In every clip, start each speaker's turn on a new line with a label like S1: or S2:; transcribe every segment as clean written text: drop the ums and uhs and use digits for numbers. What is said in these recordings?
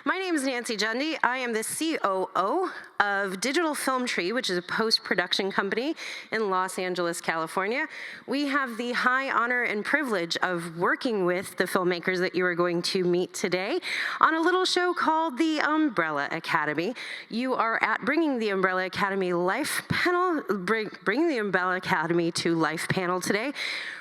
S1: My name is Nancy Jundi. I am the COO of DigitalFilm Tree, which is a post-production company in Los Angeles, California. We have the high honor and privilege of working with the filmmakers that you are going to meet today on a little show called the Umbrella Academy. You are at bringing the Umbrella Academy life panel, bringing the Umbrella Academy to life panel today.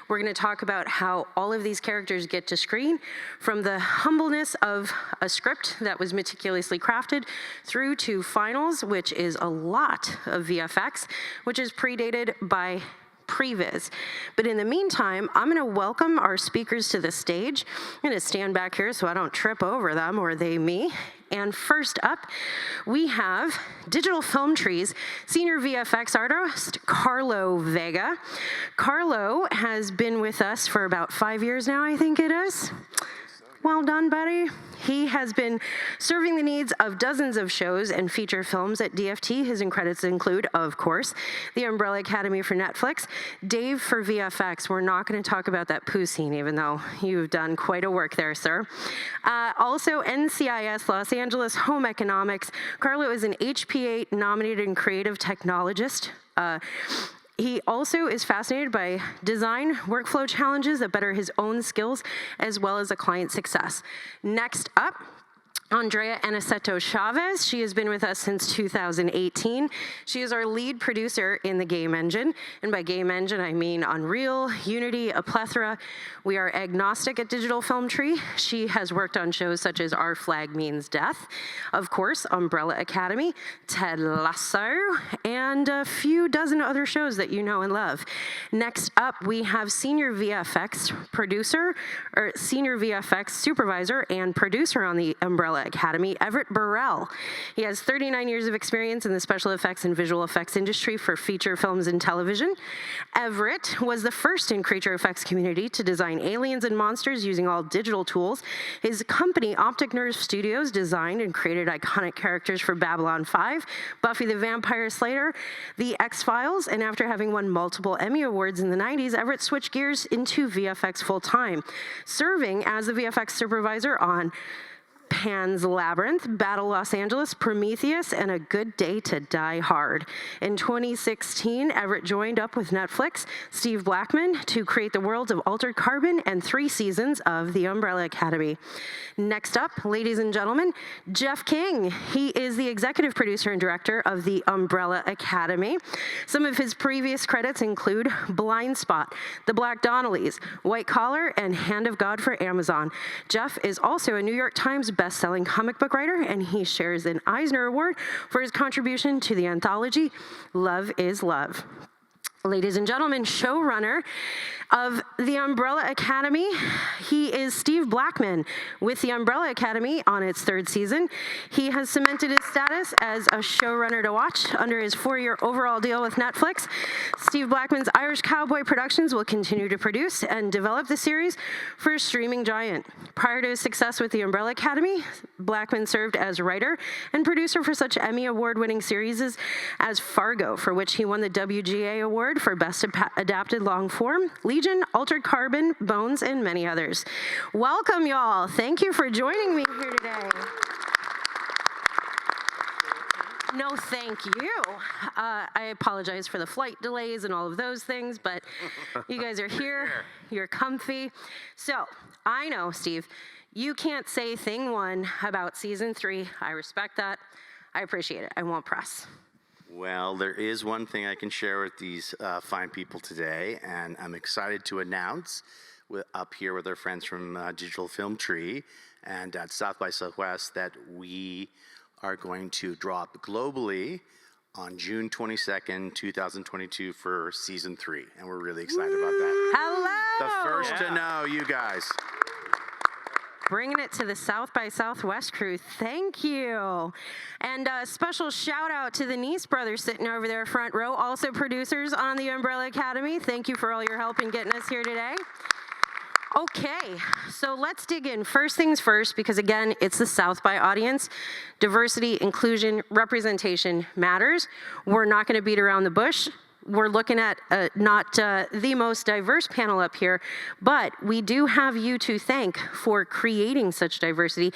S1: We're going to talk about how all of these characters get to screen, from the humbleness of a script that was meticulously crafted through to finals, which is a lot of VFX, which is predated by pre-viz. But in the meantime, I'm going to welcome our speakers to the stage. I'm going to stand back here so I don't trip over them or they me. And first up, we have DigitalFilm Tree's senior VFX artist, Carlo Vega. Carlo has been with us for about 5 years now, I think it is. Well done, buddy. He has been serving the needs of dozens of shows and feature films at DFT. His credits include, of course, the Umbrella Academy for Netflix, Dave for VFX. We're not going to talk about that poo scene, even though you've done quite a work there, sir. Also, NCIS Los Angeles Home Economics. Carlo is an HP8 nominated and creative technologist. He also is fascinated by design workflow challenges that better his own skills as well as a client success. Next up, Andrea Aniceto-Chavez. She has been with us since 2018. She is our lead producer in the game engine. And by game engine, I mean Unreal, Unity, a plethora. We are agnostic at DigitalFilm Tree. She has worked on shows such as Our Flag Means Death, of course, Umbrella Academy, Ted Lasso, and a few dozen other shows that you know and love. Next up, we have senior VFX producer, or senior VFX supervisor and producer on the Umbrella Academy, Everett Burrell. He has 39 years of experience in the special effects and visual effects industry for feature films and television. Everett was the first in creature effects community to design aliens and monsters using all digital tools. His company, Optic Nerve Studios, designed and created iconic characters for Babylon 5, Buffy the Vampire Slayer, The X-Files, and after having won multiple Emmy Awards in the 90s, Everett switched gears into VFX full-time, serving as the VFX supervisor on Pan's Labyrinth, Battle Los Angeles, Prometheus, and A Good Day to Die Hard. In 2016, Everett joined up with Netflix, Steve Blackman, to create the worlds of Altered Carbon and 3 seasons of The Umbrella Academy. Next up, ladies and gentlemen, Jeff King. He is the executive producer and director of The Umbrella Academy. Some of his previous credits include Blind Spot, The Black Donnellys, White Collar, and Hand of God for Amazon. Jeff is also a New York Times best-selling comic book writer, and he shares an Eisner Award for his contribution to the anthology Love is Love. Ladies and gentlemen, showrunner of The Umbrella Academy, he is Steve Blackman with The Umbrella Academy on its 3rd season. He has cemented his status as a showrunner to watch under his 4-year overall deal with Netflix. Steve Blackman's Irish Cowboy Productions will continue to produce and develop the series for a streaming giant. Prior to his success with The Umbrella Academy, Blackman served as writer and producer for such Emmy Award-winning series as Fargo, for which he won the WGA Award for Best Adapted Long Form, Legion, Altered Carbon, Bones, and many others. Welcome, y'all. Thank you for joining me here today. No, thank you. I apologize for the flight delays and all of those things, but you guys are here. You're comfy. So, I know, Steve, you can't say thing one about season 3. I respect that. I appreciate it. I won't press.
S2: Well, there is one thing I can share with these fine people today, and I'm excited to announce up here with our friends from DigitalFilm Tree and at South by Southwest that we are going to drop globally on June 22nd, 2022 for season 3, and we're really excited about that.
S1: Hello!
S2: The first to know, you guys.
S1: Bringing it to the South by Southwest crew. Thank you. And a special shout out to the Nice brothers sitting over there front row, also producers on the Umbrella Academy. Thank you for all your help in getting us here today. Okay, so let's dig in. First things first, because again, it's the South by audience. Diversity, inclusion, representation matters. We're not going to beat around the bush. We're looking at not the most diverse panel up here, but we do have you to thank for creating such diversity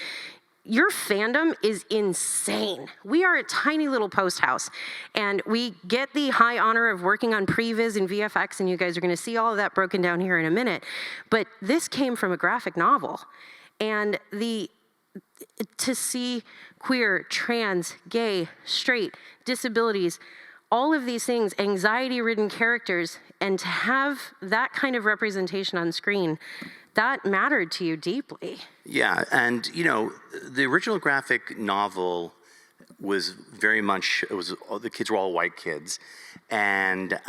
S1: your fandom is insane. We are a tiny little post house, and we get the high honor of working on pre-viz and VFX, and you guys are gonna see all of that broken down here in a minute. But this came from a graphic novel, and to see queer, trans, gay, straight, disabilities, all of these things, anxiety-ridden characters, and to have that kind of representation on screen, that mattered to you deeply.
S2: Yeah, and the original graphic novel was very much, the kids were all white kids. And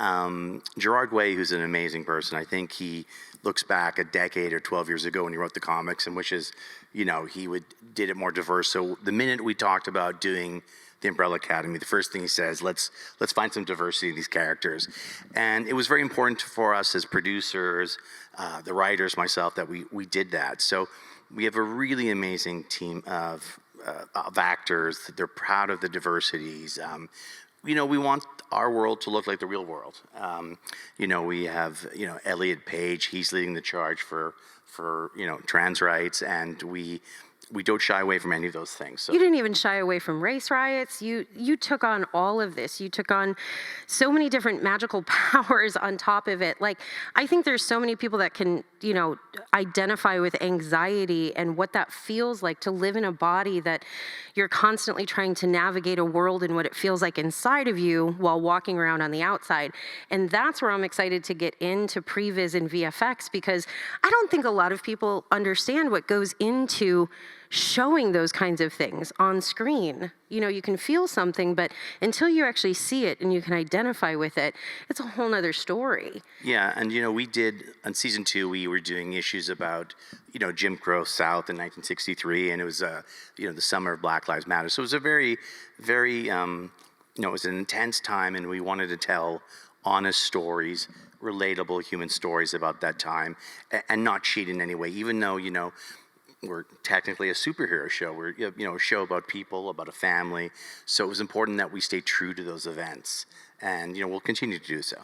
S2: Gerard Way, who's an amazing person, I think he looks back a decade or 12 years ago when he wrote the comics and wishes, he did it more diverse. So the minute we talked about doing the Umbrella Academy, the first thing he says, let's find some diversity in these characters. And it was very important for us as producers, the writers, myself, that we did that. So we have a really amazing team of actors. They're proud of the diversities. We want our world to look like the real world. We have, Elliot Page, he's leading the charge for trans rights, and we don't shy away from any of those things. So.
S1: You didn't even shy away from race riots. You took on all of this. You took on so many different magical powers on top of it. Like, I think there's so many people that can, identify with anxiety and what that feels like to live in a body that you're constantly trying to navigate a world and what it feels like inside of you while walking around on the outside. And that's where I'm excited to get into pre-viz and VFX, because I don't think a lot of people understand what goes into showing those kinds of things on screen. You can feel something, but until you actually see it and you can identify with it, it's a whole nother story.
S2: Yeah, and we did, on season 2, we were doing issues about, Jim Crow South in 1963, and it was, the summer of Black Lives Matter. So it was a very, very, it was an intense time, and we wanted to tell honest stories, relatable human stories about that time, and not cheat in any way, even though, we're technically a superhero show. We're a show about people, about a family. So it was important that we stay true to those events, and we'll continue to do so.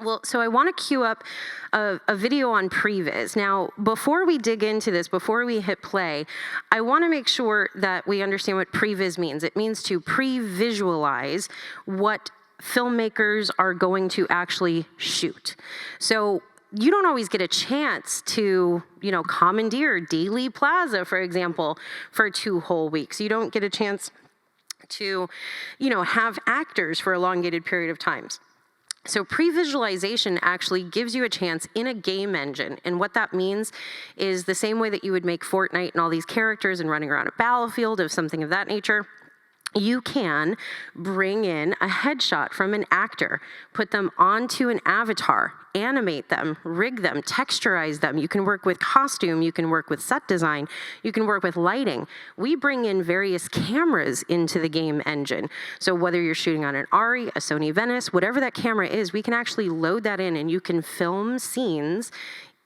S1: Well, so I want to queue up a video on pre-viz. Now, before we dig into this, before we hit play, I want to make sure that we understand what pre-viz means. It means to pre-visualize what filmmakers are going to actually shoot. So you don't always get a chance to, commandeer Dealey Plaza, for example, for 2 whole weeks. You don't get a chance to, have actors for elongated period of times. So pre-visualization actually gives you a chance in a game engine. And what that means is the same way that you would make Fortnite and all these characters and running around a battlefield of something of that nature. You can bring in a headshot from an actor, put them onto an avatar, animate them, rig them, texturize them. You can work with costume, you can work with set design, you can work with lighting. We bring in various cameras into the game engine. So whether you're shooting on an ARRI, a Sony Venice, whatever that camera is, we can actually load that in and you can film scenes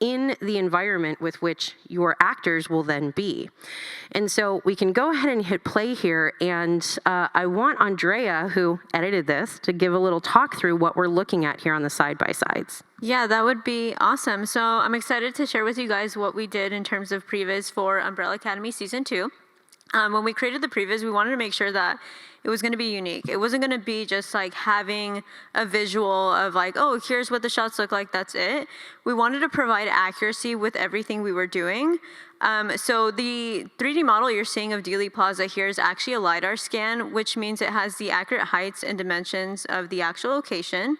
S1: in the environment with which your actors will then be. And so we can go ahead and hit play here, and I want Andrea, who edited this, to give a little talk through what we're looking at here on the side-by-sides.
S3: Yeah, that would be awesome. So I'm excited to share with you guys what we did in terms of pre-viz for Umbrella Academy Season 2. When we created the pre-viz, we wanted to make sure that it was going to be unique. It wasn't going to be just like having a visual of like, oh, here's what the shots look like, that's it. We wanted to provide accuracy with everything we were doing. So the 3D model you're seeing of Dealey Plaza here is actually a lidar scan, which means it has the accurate heights and dimensions of the actual location.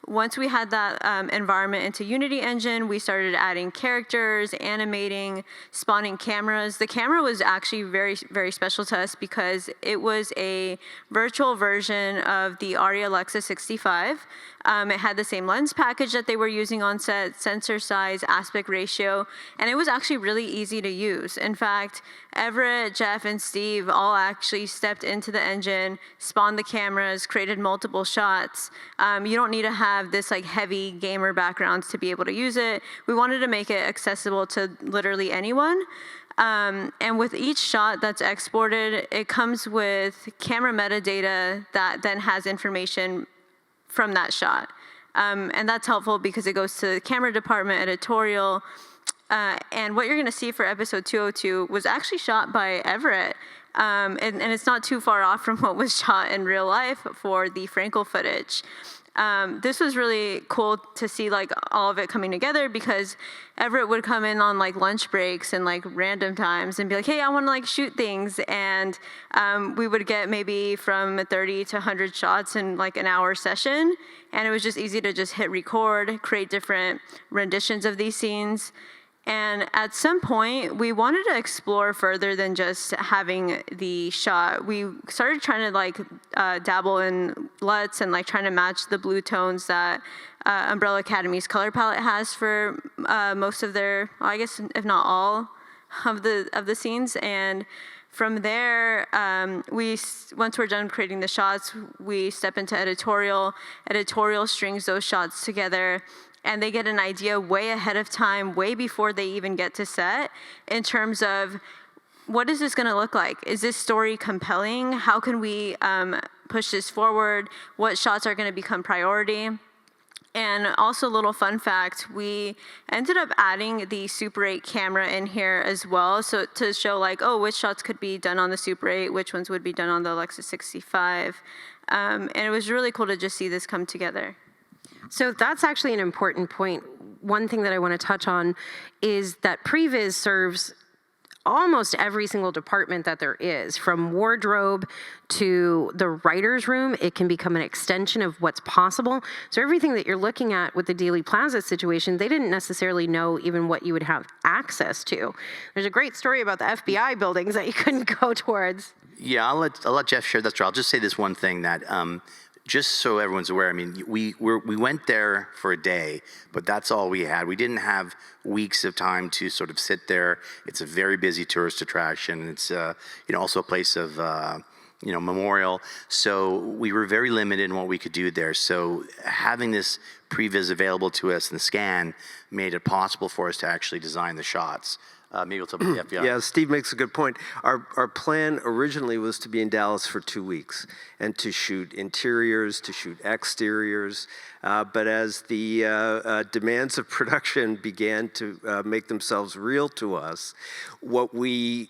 S3: Once we had that environment into Unity engine, we started adding characters, animating, spawning cameras. The camera was actually very, very special to us because it was a virtual version of the ARRI Alexa 65. It had the same lens package that they were using on set, sensor size, aspect ratio, and it was actually really easy to use. In fact, Everett, Jeff, and Steve all actually stepped into the engine, spawned the cameras, created multiple shots. You don't need to have this like heavy gamer backgrounds to be able to use it. We wanted to make it accessible to literally anyone. And with each shot that's exported, it comes with camera metadata that then has information from that shot. And that's helpful because it goes to the camera department, editorial, And what you're going to see for episode 202 was actually shot by Everett. And it's not too far off from what was shot in real life for the Frankel footage. This was really cool to see like all of it coming together, because Everett would come in on like lunch breaks and like random times and be like, hey, I want to like shoot things. And we would get maybe from 30 to 100 shots in like an hour session. And it was just easy to just hit record, create different renditions of these scenes. And at some point, we wanted to explore further than just having the shot. We started trying to like dabble in LUTs and like trying to match the blue tones that Umbrella Academy's color palette has for most of their, I guess, if not all of the scenes. And from there, once we're done creating the shots, we step into editorial. Editorial strings those shots together, and they get an idea way ahead of time, way before they even get to set, in terms of what is this going to look like? Is this story compelling? How can we push this forward? What shots are going to become priority? And also, a little fun fact, we ended up adding the Super 8 camera in here as well, so to show like, oh, which shots could be done on the Super 8, which ones would be done on the Lexus 65. And it was really cool to just see this come together.
S1: So that's actually an important point. One thing that I want to touch on is that pre-viz serves almost every single department that there is, from wardrobe to the writer's room. It can become an extension of what's possible. So everything that you're looking at with the Dealey Plaza situation, they didn't necessarily know even what you would have access to. There's a great story about the FBI buildings that you couldn't go towards.
S2: Yeah, I'll let Jeff share that story. I'll just say this one thing that just so everyone's aware, I mean, we went there for a day, but that's all we had. We didn't have weeks of time to sort of sit there. It's a very busy tourist attraction. It's also a place of memorial. So we were very limited in what we could do there. So having this pre-viz available to us and scan made it possible for us to actually design the shots. Maybe we'll talk about the FBI.
S4: Yeah, Steve makes a good point. Our plan originally was to be in Dallas for 2 weeks and to shoot interiors, to shoot exteriors. But as the demands of production began to make themselves real to us, what we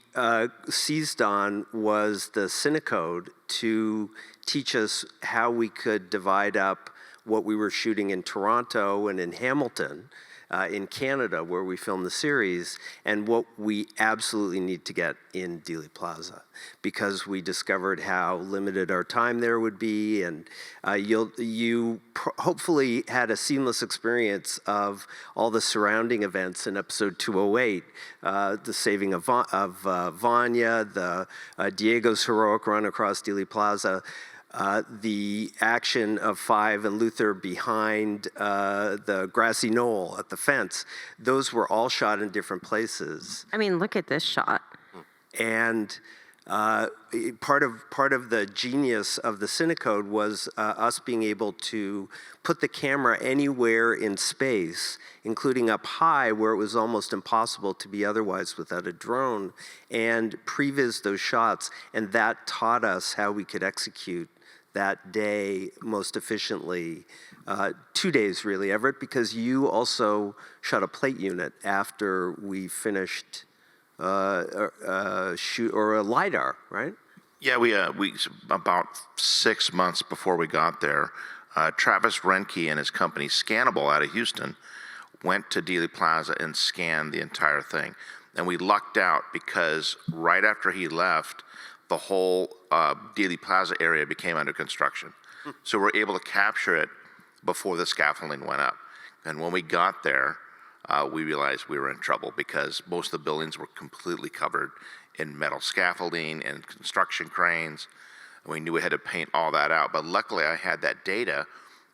S4: seized on was the Cinecode to teach us how we could divide up what we were shooting in Toronto and in Hamilton, in Canada, where we filmed the series, and what we absolutely need to get in Dealey Plaza, because we discovered how limited our time there would be, and you hopefully had a seamless experience of all the surrounding events in episode 208, the saving of Vanya, the Diego's heroic run across Dealey Plaza, the action of Five and Luther behind the grassy knoll at the fence. Those were all shot in different places.
S1: I mean, look at this shot.
S4: And part of the genius of the Cinecode was us being able to put the camera anywhere in space, including up high where it was almost impossible to be otherwise without a drone, and pre-viz those shots. And that taught us how we could execute that day most efficiently. 2 days really, Everett, because you also shot a plate unit after we finished shoot, or a lidar, right?
S5: Yeah, we about 6 months before we got there, Travis Renke and his company Scannable out of Houston went to Dealey Plaza and scanned the entire thing. And we lucked out because right after he left, the whole Dealey Plaza area became under construction. So we're able to capture it before the scaffolding went up. And when we got there, we realized we were in trouble because most of the buildings were completely covered in metal scaffolding and construction cranes. And we knew we had to paint all that out. But luckily, I had that data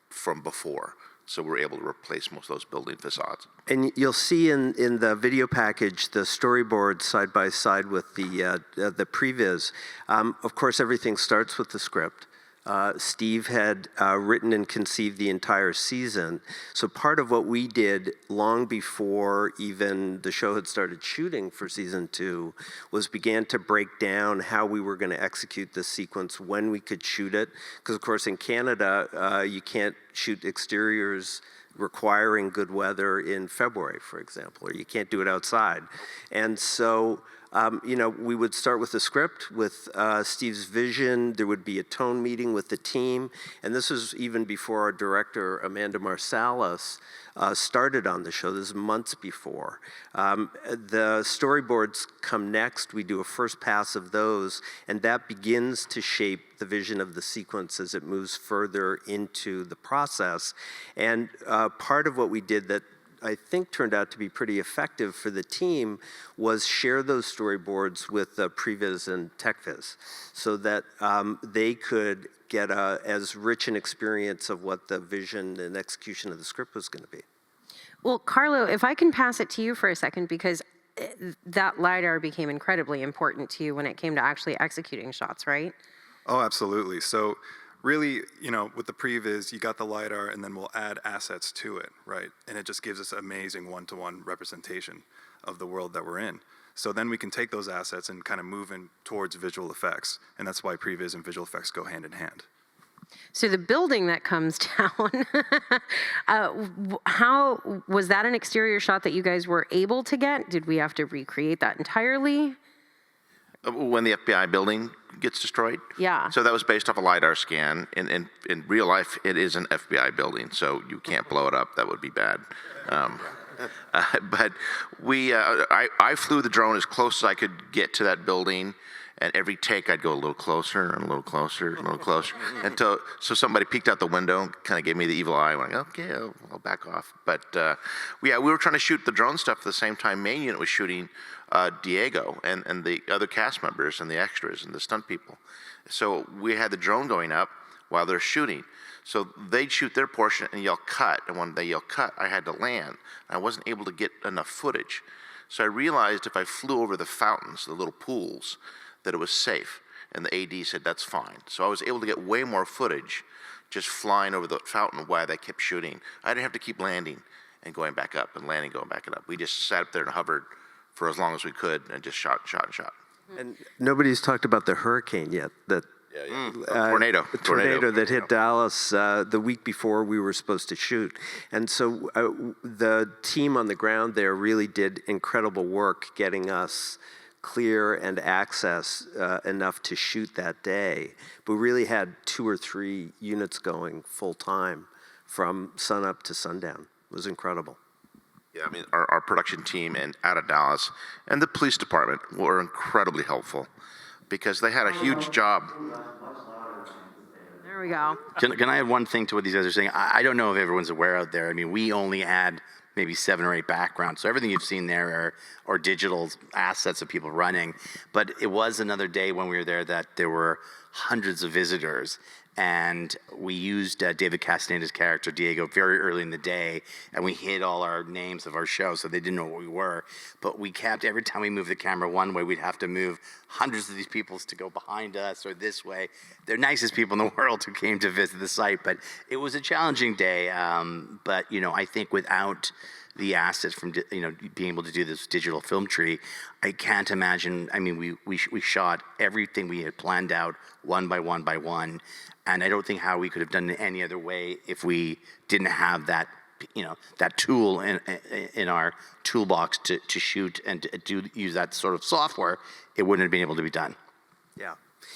S5: from before. So we're able to replace most of those building facades.
S4: And you'll see in the video package the storyboard side by side with the pre-viz. Of course, everything starts with the script. Steve had written and conceived the entire season. So part of what we did long before even the show had started shooting for season 2 was began to break down how we were going to execute this sequence, when we could shoot it. Because of course in Canada, you can't shoot exteriors requiring good weather in February, for example, or you can't do it outside. And so we would start with the script, with Steve's vision. There would be a tone meeting with the team. And this was even before our director, Amanda Marsalis, started on the show. This is months before. The storyboards come next. We do a first pass of those, and that begins to shape the vision of the sequence as it moves further into the process. And part of what we did that I think turned out to be pretty effective for the team was share those storyboards with pre-viz and tech-viz so that they could get as rich an experience of what the vision and execution of the script was going to be.
S1: Well, Carlo, if I can pass it to you for a second, because that lidar became incredibly important to you when it came to actually executing shots, right?
S6: Oh, absolutely. So really, with the previs, you got the lidar, and then we'll add assets to it, right? And it just gives us amazing one-to-one representation of the world that we're in. So then we can take those assets and kind of move in towards visual effects, and that's why previs and visual effects go hand in hand.
S1: So the building that comes down, how was that an exterior shot that you guys were able to get? Did we have to recreate that entirely?
S5: When the FBI building gets destroyed?
S1: Yeah.
S5: So that was based off a LiDAR scan. In real life, it is an FBI building, so you can't blow it up. That would be bad. But I flew the drone as close as I could get to that building, and every take I'd go a little closer and a little closer and a little closer. So somebody peeked out the window and kind of gave me the evil eye. I went, okay, I'll back off. But we were trying to shoot the drone stuff at the same time main unit was shooting Diego and the other cast members and the extras and the stunt people. So we had the drone going up while they're shooting. So they'd shoot their portion and yell cut, and when they yell cut, I had to land. I wasn't able to get enough footage. So I realized if I flew over the fountains, the little pools, that it was safe. And the AD said, that's fine. So I was able to get way more footage just flying over the fountain while they kept shooting. I didn't have to keep landing and going back up and landing, going back up. We just sat up there and hovered for as long as we could and just shot and shot and shot.
S4: And nobody's talked about the hurricane yet.
S5: Tornado
S4: that hit Dallas the week before we were supposed to shoot. And so the team on the ground there really did incredible work getting us clear and access enough to shoot that day. But we really had 2 or 3 units going full time from sunup to sundown. It was incredible.
S5: Yeah, I mean, our production team out of Dallas and the police department were incredibly helpful because they had a huge job.
S1: There we go.
S2: Can I add one thing to what these guys are saying? I don't know if everyone's aware out there. I mean, we only had maybe 7 or 8 backgrounds. So everything you've seen there are digital assets of people running. But it was another day when we were there that there were hundreds of visitors. And we used David Castaneda's character, Diego, very early in the day, and we hid all our names of our show, so they didn't know what we were. But we kept, every time we moved the camera one way, we'd have to move hundreds of these people to go behind us or this way. They're nicest people in the world who came to visit the site, but it was a challenging day. But, I think without the assets from, being able to do this digital film tree, I can't imagine. I mean, we shot everything we had planned out one by one by one. And I don't think how we could have done it any other way if we didn't have that, that tool in our toolbox to shoot and to use that sort of software. It wouldn't have been able to be done.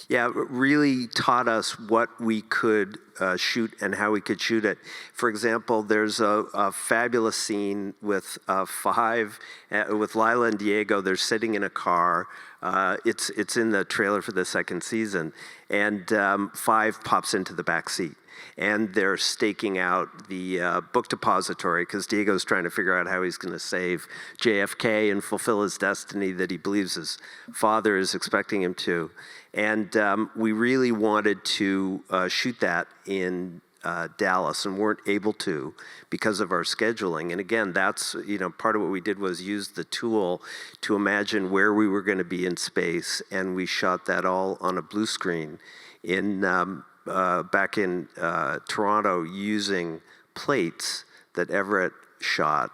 S4: Yeah, it really taught us what we could shoot and how we could shoot it. For example, there's a fabulous scene with 5, with Lila and Diego. They're sitting in a car. It's in the trailer for the 2nd season. And 5 pops into the back seat. And they're staking out the book depository because Diego's trying to figure out how he's going to save JFK and fulfill his destiny that he believes his father is expecting him to. And we really wanted to shoot that in Dallas and weren't able to because of our scheduling. And again, that's, part of what we did was use the tool to imagine where we were going to be in space. And we shot that all on a blue screen in back in Toronto using plates that Everett shot.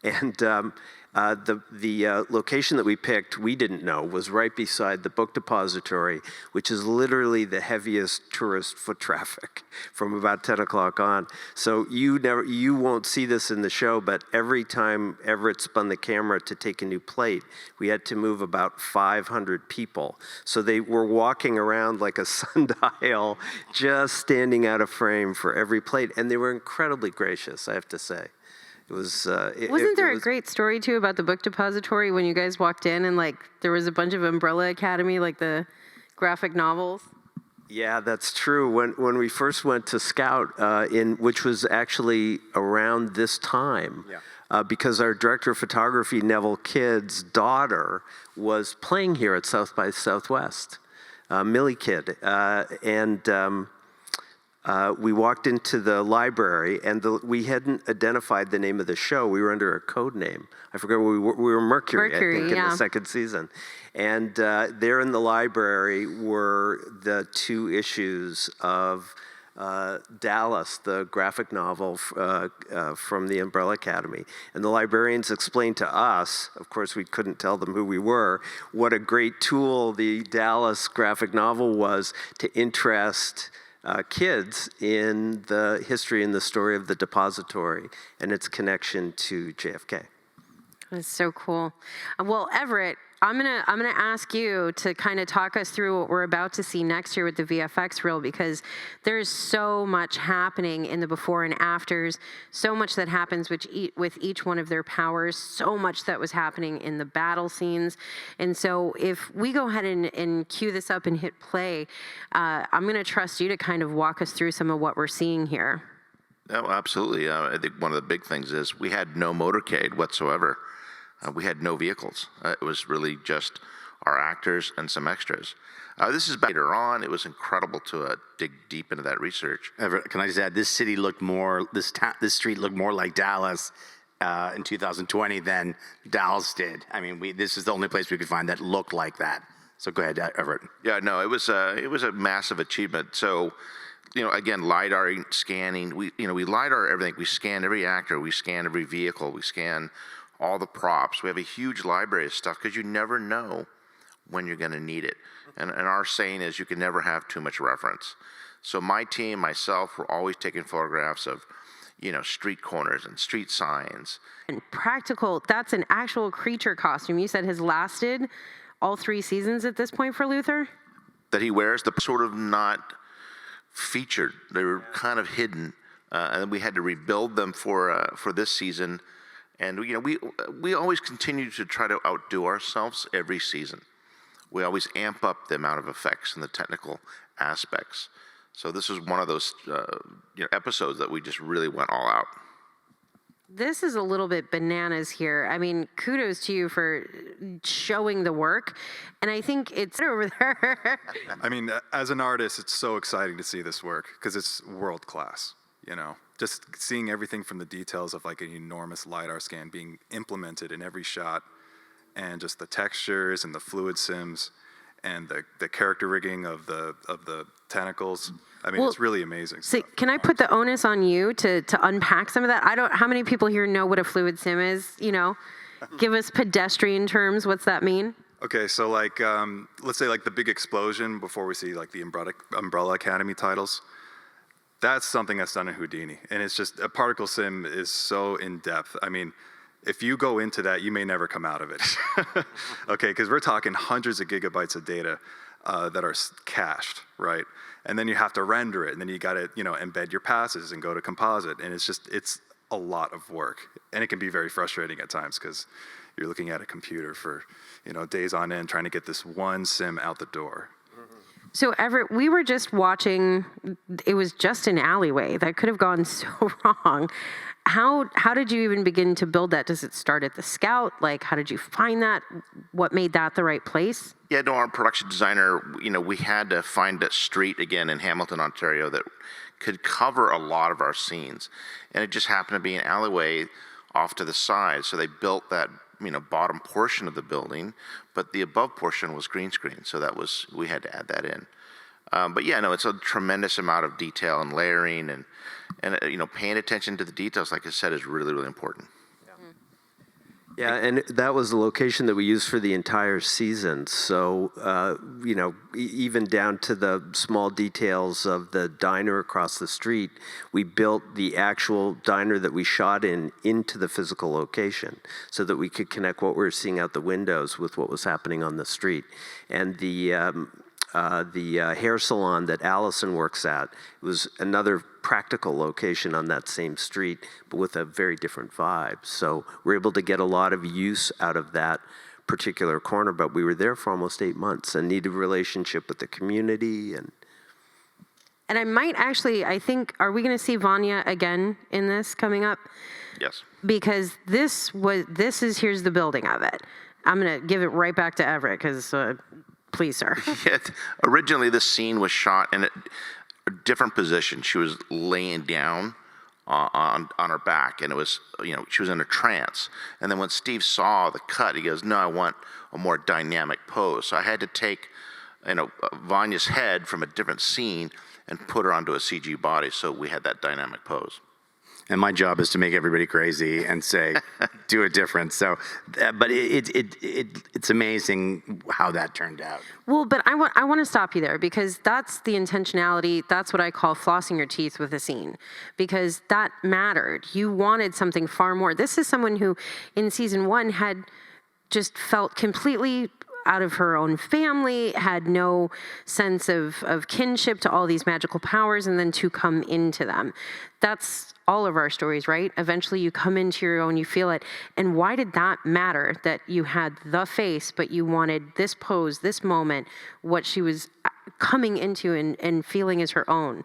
S4: And the location that we picked, we didn't know, was right beside the book depository, which is literally the heaviest tourist foot traffic from about 10 o'clock on. So you won't see this in the show, but every time Everett spun the camera to take a new plate, we had to move about 500 people. So they were walking around like a sundial, just standing out of frame for every plate. And they were incredibly gracious, I have to say. It was,
S1: Wasn't there a great story too about the book depository when you guys walked in and like there was a bunch of Umbrella Academy, like the graphic novels?
S4: Yeah, that's true. When we first went to Scout, which was actually around this time, because our director of photography, Neville Kidd's daughter, was playing here at South by Southwest, Millie Kidd, we walked into the library, and we hadn't identified the name of the show. We were under a code name. I forget what we were Mercury, I think, in the second season. And there in the library were the 2 issues of Dallas, the graphic novel from the Umbrella Academy. And the librarians explained to us, of course we couldn't tell them who we were, what a great tool the Dallas graphic novel was to interest kids in the history and the story of the depository and its connection to JFK.
S1: That's so cool. Well, Everett, I'm gonna ask you to kind of talk us through what we're about to see next year with the VFX reel, because there's so much happening in the before and afters, so much that happens with each one of their powers, so much that was happening in the battle scenes. And so if we go ahead and cue this up and hit play, I'm gonna trust you to kind of walk us through some of what we're seeing here.
S5: Oh, absolutely. I think one of the big things is we had no motorcade whatsoever. We had no vehicles. It was really just our actors and some extras. This is later on. It was incredible to dig deep into that research.
S2: Everett, can I just add, this city looked more, this street looked more like Dallas in 2020 than Dallas did. I mean, this is the only place we could find that looked like that. So go ahead, Everett.
S5: Yeah, no, it was a massive achievement. So, again, lidar scanning. We lidar everything. We scan every actor. We scan every vehicle. We scan all the props. We have a huge library of stuff because you never know when you're going to need it. And our saying is you can never have too much reference. So my team, myself, we're always taking photographs of, street corners and street signs.
S1: And practical, that's an actual creature costume you said has lasted all 3 seasons at this point for Luther?
S5: That he wears, the sort of not featured. They were kind of hidden. And we had to rebuild them for this season. And we always continue to try to outdo ourselves every season. We always amp up the amount of effects and the technical aspects. So this is one of those episodes that we just really went all out.
S1: This is a little bit bananas here. I mean, kudos to you for showing the work. And I think it's over there.
S6: I mean, as an artist, it's so exciting to see this work because it's world class, Just seeing everything from the details of like an enormous LiDAR scan being implemented in every shot, and just the textures and the fluid sims and the character rigging of the tentacles. I mean, it's really amazing.
S1: So can I put the onus on you to unpack some of that? How many people here know what a fluid sim is? Give us pedestrian terms. What's that mean?
S6: Okay, so like, let's say like the big explosion before we see like the Umbrella Academy titles. That's something that's done in Houdini. And it's just, a particle sim is so in-depth. I mean, if you go into that, you may never come out of it. Okay, because we're talking hundreds of gigabytes of data that are cached, right? And then you have to render it, and then you gotta, embed your passes and go to composite. And it's a lot of work. And it can be very frustrating at times because you're looking at a computer for, days on end trying to get this one sim out the door.
S1: So Everett, we were just watching, it was just an alleyway. That could have gone so wrong. How did you even begin to build that? Does it start at the Scout? Like, how did you find that? What made that the right place?
S5: Yeah, no, our production designer, we had to find a street again in Hamilton, Ontario that could cover a lot of our scenes. And it just happened to be an alleyway off to the side. So they built that bottom portion of the building, but the above portion was green screen, so we had to add that in. But yeah, no, it's a tremendous amount of detail and layering and paying attention to the details, like I said, is really, really important.
S4: Yeah, and that was the location that we used for the entire season. So, even down to the small details of the diner across the street, we built the actual diner that we shot into the physical location so that we could connect what we were seeing out the windows with what was happening on the street. And the hair salon that Allison works at was another practical location on that same street, but with a very different vibe. So we're able to get a lot of use out of that particular corner, but we were there for almost 8 months and needed a relationship with the community. And
S1: I might actually, I think, are we going to see Vanya again in this coming up?
S5: Yes.
S1: Because here's the building of it. I'm going to give it right back to Everett because, please, sir.
S5: Originally, this scene was shot in a different position. She was laying down on her back, and it was, she was in a trance. And then when Steve saw the cut, he goes, "No, I want a more dynamic pose." So I had to take, Vanya's head from a different scene and put her onto a CG body, so we had that dynamic pose.
S2: And my job is to make everybody crazy and say, do it different. So, but it's amazing how that turned out.
S1: Well, but I want to stop you there because that's the intentionality. That's what I call flossing your teeth with a scene, because that mattered. You wanted something far more. This is someone who, in season 1, had just felt completely out of her own family, had no sense of kinship to all these magical powers, and then to come into them. That's all of our stories, right? Eventually you come into your own, you feel it. And why did that matter, that you had the face, but you wanted this pose, this moment, what she was coming into and feeling as her own?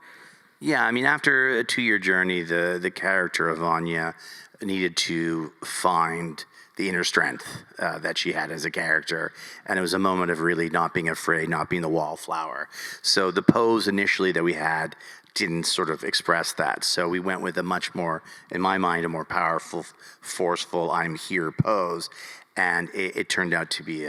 S2: Yeah, I mean, after a 2-year journey, the character of Vanya needed to find the inner strength that she had as a character. And it was a moment of really not being afraid, not being the wallflower. So the pose initially that we had didn't sort of express that. So we went with a much more, in my mind, a more powerful, forceful, I'm here pose. And it turned out to be,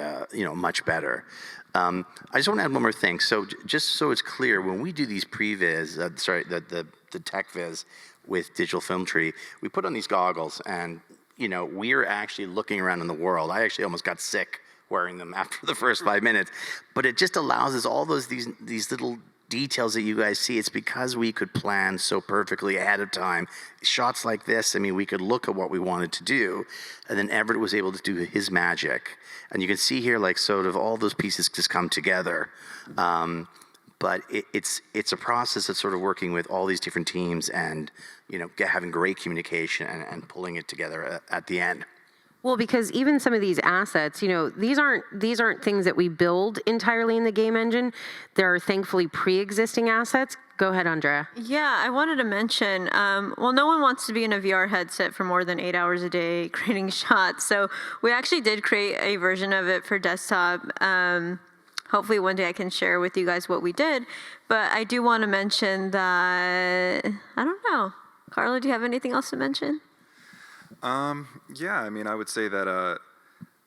S2: much better. I just want to add one more thing. So just so it's clear, when we do these pre-viz, the tech-viz with Digital Film Tree, we put on these goggles and, we're actually looking around in the world. I actually almost got sick wearing them after the first 5 minutes. But it just allows us all these little details that you guys see. It's because we could plan so perfectly ahead of time. Shots like this, I mean, we could look at what we wanted to do, and then Everett was able to do his magic. And you can see here, like, sort of all those pieces just come together. But it's a process of sort of working with all these different teams and, having great communication and pulling it together at the end.
S1: Well, because even some of these assets, these aren't things that we build entirely in the game engine. There are thankfully pre-existing assets. Go ahead, Andrea.
S3: Yeah, I wanted to mention, no one wants to be in a VR headset for more than 8 hours a day creating shots. So we actually did create a version of it for desktop. Hopefully one day I can share with you guys what we did. But I do want to mention that, I don't know. Carlo, do you have anything else to mention?
S6: Yeah, I mean, I would say that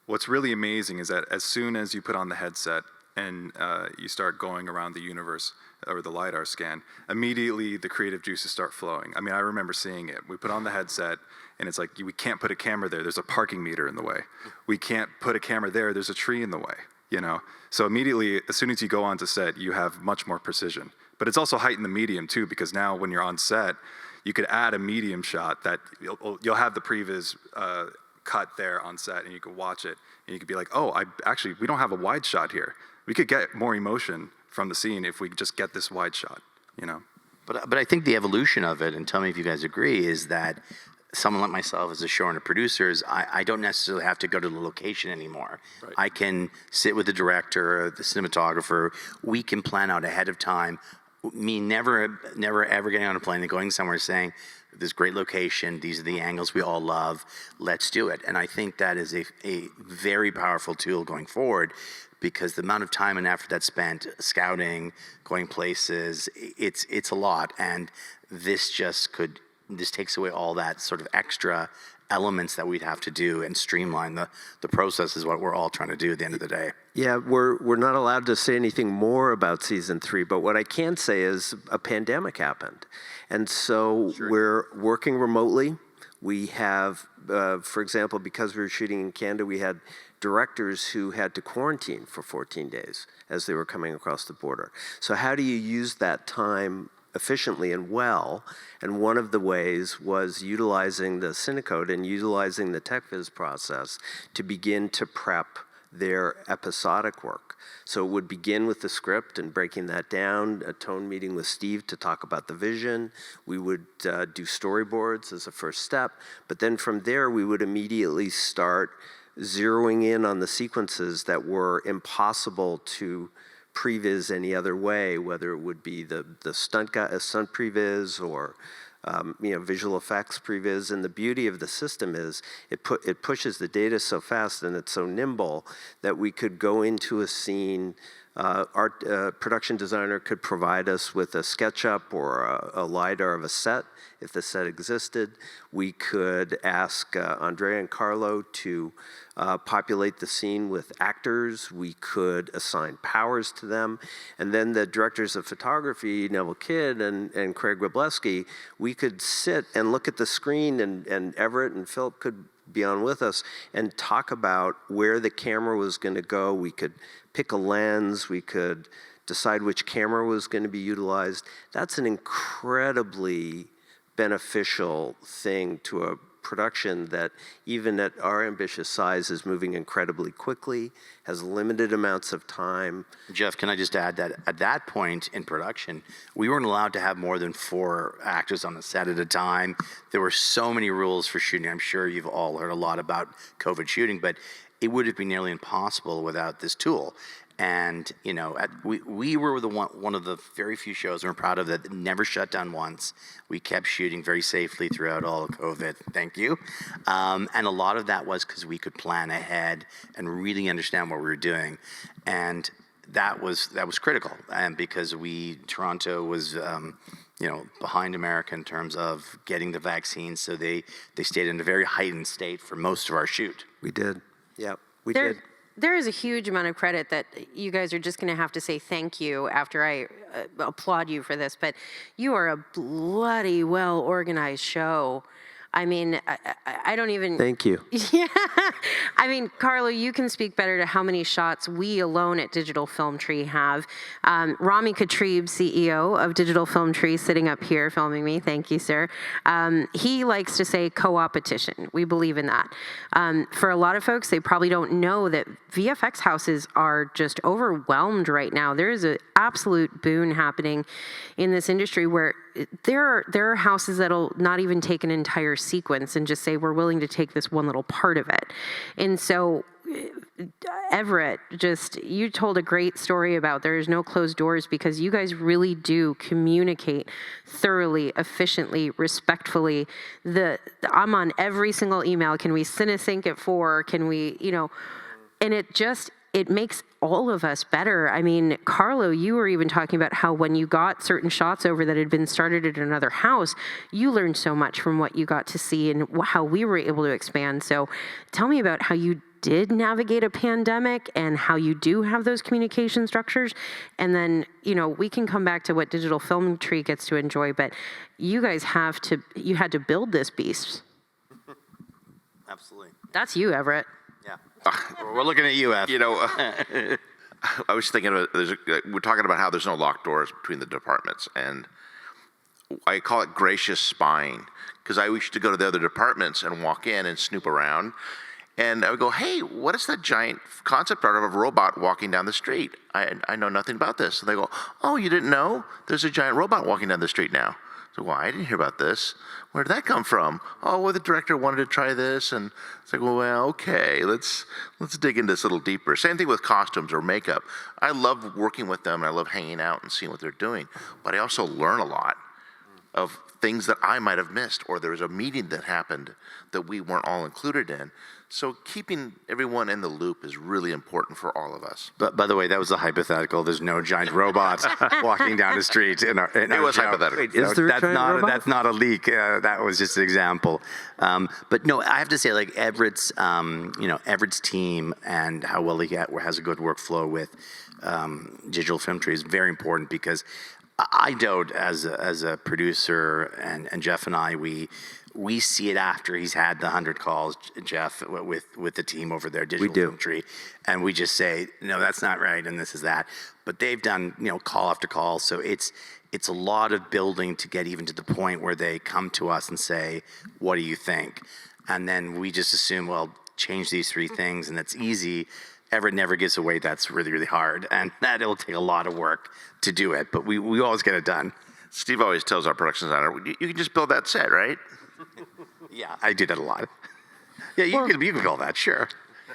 S6: what's really amazing is that as soon as you put on the headset and you start going around the universe or the lidar scan, immediately the creative juices start flowing. I mean, I remember seeing it. We put on the headset and it's like, we can't put a camera there. There's a parking meter in the way. We can't put a camera there. There's a tree in the way, So immediately, as soon as you go onto set, you have much more precision. But it's also heightened the medium too, because now when you're on set, you could add a medium shot that you'll have the pre-viz cut there on set, and you could watch it, and you could be like, oh, we don't have a wide shot here. We could get more emotion from the scene if we just get this wide shot,
S2: But I think the evolution of it, and tell me if you guys agree, is that someone like myself as a showrunner producers, I don't necessarily have to go to the location anymore. Right. I can sit with the director, the cinematographer. We can plan out ahead of time. Me never ever getting on a plane and going somewhere saying, this great location, these are the angles we all love, let's do it. And I think that is a very powerful tool going forward, because the amount of time and effort that's spent scouting, going places, it's a lot. And this just could this takes away all that sort of extra elements that we'd have to do and streamline the process is what we're all trying to do at the end of the day.
S4: Yeah, we're not allowed to say anything more about season 3, but what I can say is a pandemic happened. And so we're working remotely. We have, for example, because we were shooting in Canada, we had directors who had to quarantine for 14 days as they were coming across the border. So how do you use that time efficiently and well? And one of the ways was utilizing the Cinecode and utilizing the tech-viz process to begin to prep their episodic work. So it would begin with the script and breaking that down, a tone meeting with Steve to talk about the vision. We would do storyboards as a first step, but then from there we would immediately start zeroing in on the sequences that were impossible to pre-viz any other way, whether it would be the stunt pre-viz or visual effects pre-viz. And the beauty of the system is it pushes the data so fast and it's so nimble that we could go into a scene. Our production designer could provide us with a SketchUp or a lidar of a set if the set existed. We could ask Andrea and Carlo to populate the scene with actors. We could assign powers to them. And then the directors of photography, Neville Kidd and Craig Wroblewski, we could sit and look at the screen, and Everett and Philip could be on with us and talk about where the camera was going to go. We could pick a lens. We could decide which camera was going to be utilized. That's an incredibly beneficial thing to a production that, even at our ambitious size, is moving incredibly quickly, has limited amounts of time.
S2: Jeff, can I just add that at that point in production, we weren't allowed to have more than 4 actors on the set at a time. There were so many rules for shooting. I'm sure you've all heard a lot about COVID shooting, but it would have been nearly impossible without this tool. And we were one of the very few shows we're proud of that never shut down once. We kept shooting very safely throughout all of COVID. Thank you. And a lot of that was because we could plan ahead and really understand what we were doing, and that was critical. And because Toronto was behind America in terms of getting the vaccine, so they stayed in a very heightened state for most of our shoot.
S4: We did. Yeah, we did.
S1: There is a huge amount of credit that you guys are just going to have to say thank you after I applaud you for this, but you are a bloody well-organized show. I mean, I don't even...
S4: Thank you.
S1: Yeah. I mean, Carlo, you can speak better to how many shots we alone at Digital Film Tree have. Rami Katrib, CEO of Digital Film Tree, sitting up here filming me. Thank you, sir. He likes to say coopetition. We believe in that. For a lot of folks, they probably don't know that VFX houses are just overwhelmed right now. There is an absolute boon happening in this industry where there are houses that'll not even take an entire sequence and just say, we're willing to take this one little part of it. And so Everett, you told a great story about there's no closed doors, because you guys really do communicate thoroughly, efficiently, respectfully. I'm on every single email. Can we CineSync at 4? Can we, and it makes all of us better. I mean, Carlo, you were even talking about how when you got certain shots over that had been started at another house, you learned so much from what you got to see and how we were able to expand. So tell me about how you did navigate a pandemic and how you do have those communication structures. And then, we can come back to what Digital Film Tree gets to enjoy, but you guys you had to build this beast.
S2: Absolutely.
S1: That's you, Everett.
S2: Yeah. We're looking at you, Ev.
S5: I was thinking about, we're talking about how there's no locked doors between the departments, and I call it gracious spying, because I used to go to the other departments and walk in and snoop around, and I would go, hey, what is that giant concept art of a robot walking down the street? I know nothing about this. And they go, oh, you didn't know? There's a giant robot walking down the street now. So, well, I didn't hear about this. Where did that come from? Oh, well, the director wanted to try this, and it's like, well, okay, let's dig into this a little deeper. Same thing with costumes or makeup. I love working with them, and I love hanging out and seeing what they're doing, but I also learn a lot. of things that I might have missed, or there was a meeting that happened that we weren't all included in. So keeping everyone in the loop is really important for all of us.
S2: But by the way, that was a hypothetical. There's no giant robots walking down the street. It
S5: was hypothetical.
S4: Wait, is there a giant robot?
S2: That's not a leak. That was just an example. But no, I have to say, like Everett's, Everett's team and how well he has a good workflow with Digital Film Tree is very important, because I don't, as a producer, and Jeff and I, we see it after he's had the 100 calls, Jeff, with the team over there, Digital Film Tree, and we just say, no, that's not right, and this is that. But they've done, call after call, so it's a lot of building to get even to the point where they come to us and say, what do you think? And then we just assume, well, change these 3 things, and that's easy. Everett never gives away that's really, really hard, and that it'll take a lot of work to do it, but we always get it done.
S5: Steve always tells our production designer, you can just build that set, right?
S2: Yeah, I do that a lot. Yeah, you can build that, sure.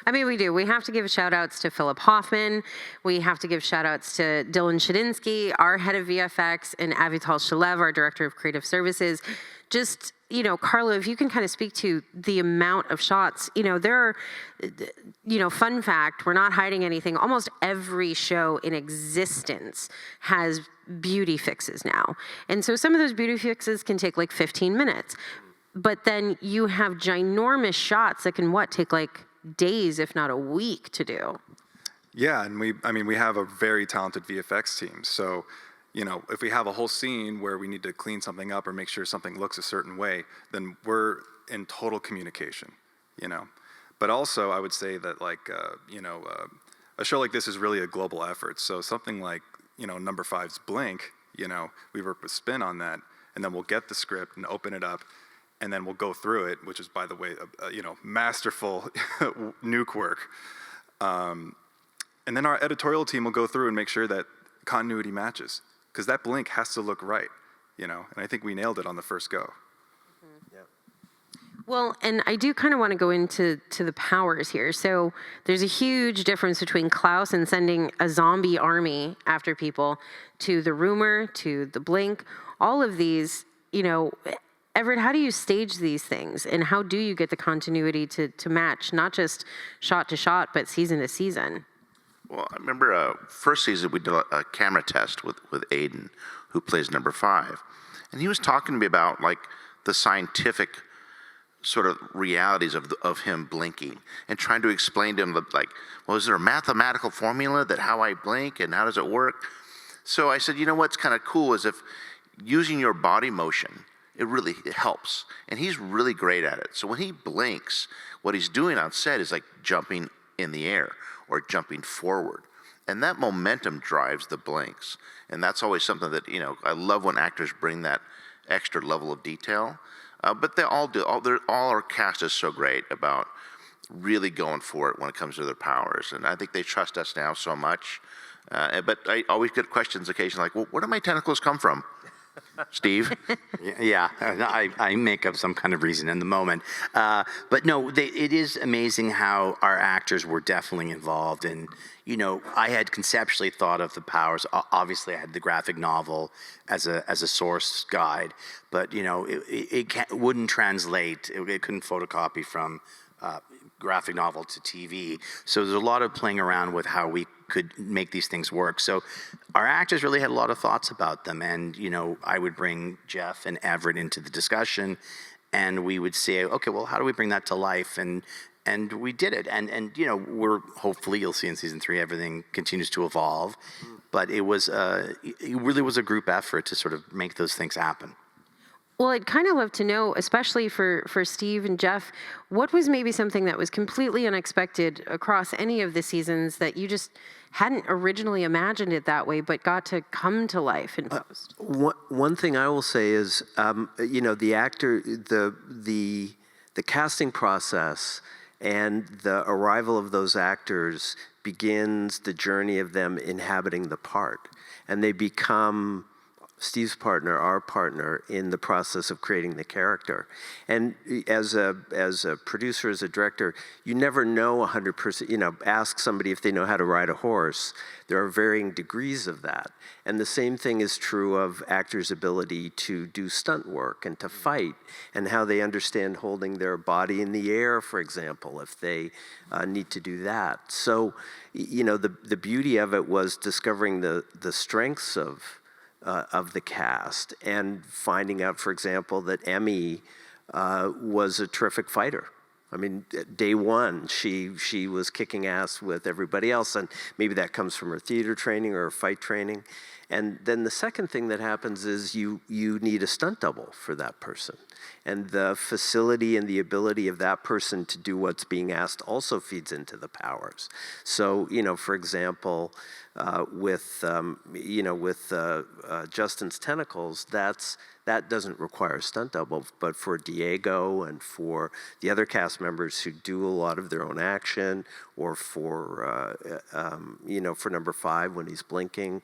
S1: I mean, we do. We have to give shout-outs to Philip Hoffman. We have to give shout-outs to Dylan Shadinsky, our head of VFX, and Avital Shalev, our director of creative services. Just, Carlo, if you can kind of speak to the amount of shots, there are, fun fact, we're not hiding anything. Almost every show in existence has beauty fixes now. And so some of those beauty fixes can take like 15 minutes. But then you have ginormous shots that can, take like days, if not a week to do.
S6: Yeah, and we have a very talented VFX team. So, if we have a whole scene where we need to clean something up or make sure something looks a certain way, then we're in total communication, But also, I would say that, a show like this is really a global effort. So something like, number 5's Blink, we work with Spin on that, and then we'll get the script and open it up, and then we'll go through it, which is, by the way, masterful nuke work. And then our editorial team will go through and make sure that continuity matches, because that blink has to look right, and I think we nailed it on the first go.
S1: Mm-hmm. Yep. Well, and I do kind of want to go into the powers here. So there's a huge difference between Klaus and sending a zombie army after people, to the rumor, to the blink, all of these, Everett, how do you stage these things, and how do you get the continuity to match, not just shot to shot, but season to season?
S5: Well, I remember first season we did a camera test with Aiden, who plays number 5. And he was talking to me about the scientific sort of realities of him blinking, and trying to explain to him well, is there a mathematical formula that how I blink and how does it work? So I said, what's kind of cool is if using your body motion, it helps. And he's really great at it. So when he blinks, what he's doing on set is like jumping in the air or jumping forward. And that momentum drives the blinks. And that's always something that, I love when actors bring that extra level of detail. But they all do. All our cast is so great about really going for it when it comes to their powers. And I think they trust us now so much. But I always get questions occasionally like, well, where do my tentacles come from? Steve?
S2: Yeah, I make up some kind of reason in the moment. But no, it is amazing how our actors were definitely involved. And, I had conceptually thought of the powers. Obviously, I had the graphic novel as a source guide. But, it wouldn't translate. It couldn't photocopy from graphic novel to TV. So there's a lot of playing around with how we could make these things work. So our actors really had a lot of thoughts about them. And, I would bring Jeff and Everett into the discussion, and we would say, okay, well, how do we bring that to life? And we did it. And we're hopefully, you'll see in season 3, everything continues to evolve. But it really was a group effort to sort of make those things happen.
S1: Well, I'd kind of love to know, especially for Steve and Jeff, what was maybe something that was completely unexpected across any of the seasons that you just hadn't originally imagined it that way, but got to come to life in post?
S4: One thing I will say is, the actor, the casting process and the arrival of those actors begins the journey of them inhabiting the part, and they become Steve's partner, our partner, in the process of creating the character. And as a producer, as a director, you never know 100%, ask somebody if they know how to ride a horse. There are varying degrees of that. And the same thing is true of actors' ability to do stunt work and to fight, and how they understand holding their body in the air, for example, if they need to do that. So, the beauty of it was discovering the strengths of the cast and finding out, for example, that Emmy was a terrific fighter. I mean, day one, she was kicking ass with everybody else, and maybe that comes from her theater training or her fight training. And then the second thing that happens is you need a stunt double for that person. And the facility and the ability of that person to do what's being asked also feeds into the powers. So, for example, with Justin's tentacles, that doesn't require a stunt double, but for Diego and for the other cast members who do a lot of their own action, or for for number 5 when he's blinking,